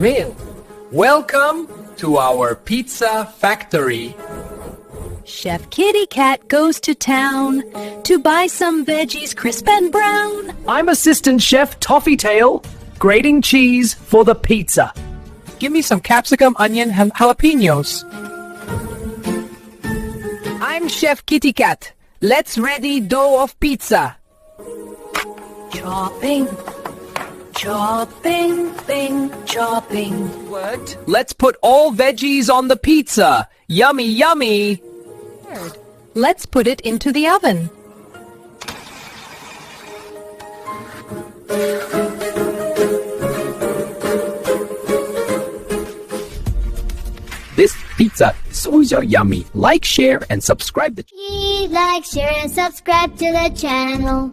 Real. Welcome to our pizza factory. Chef Kittycat goes to town to buy some veggies crisp and brown. I'm Assistant Chef Toffy grating cheese for the pizza. Give me some capsicum, onion, and jalapenos. I'm Chef Kittycat. Let's ready dough of pizza. Chopping, chopping, chopping. What? Let's put all veggies on the pizza. Yummy, yummy. Let's put it into the oven. This pizza is so yummy. Like, share, and subscribe. Like, share, and subscribe to the channel.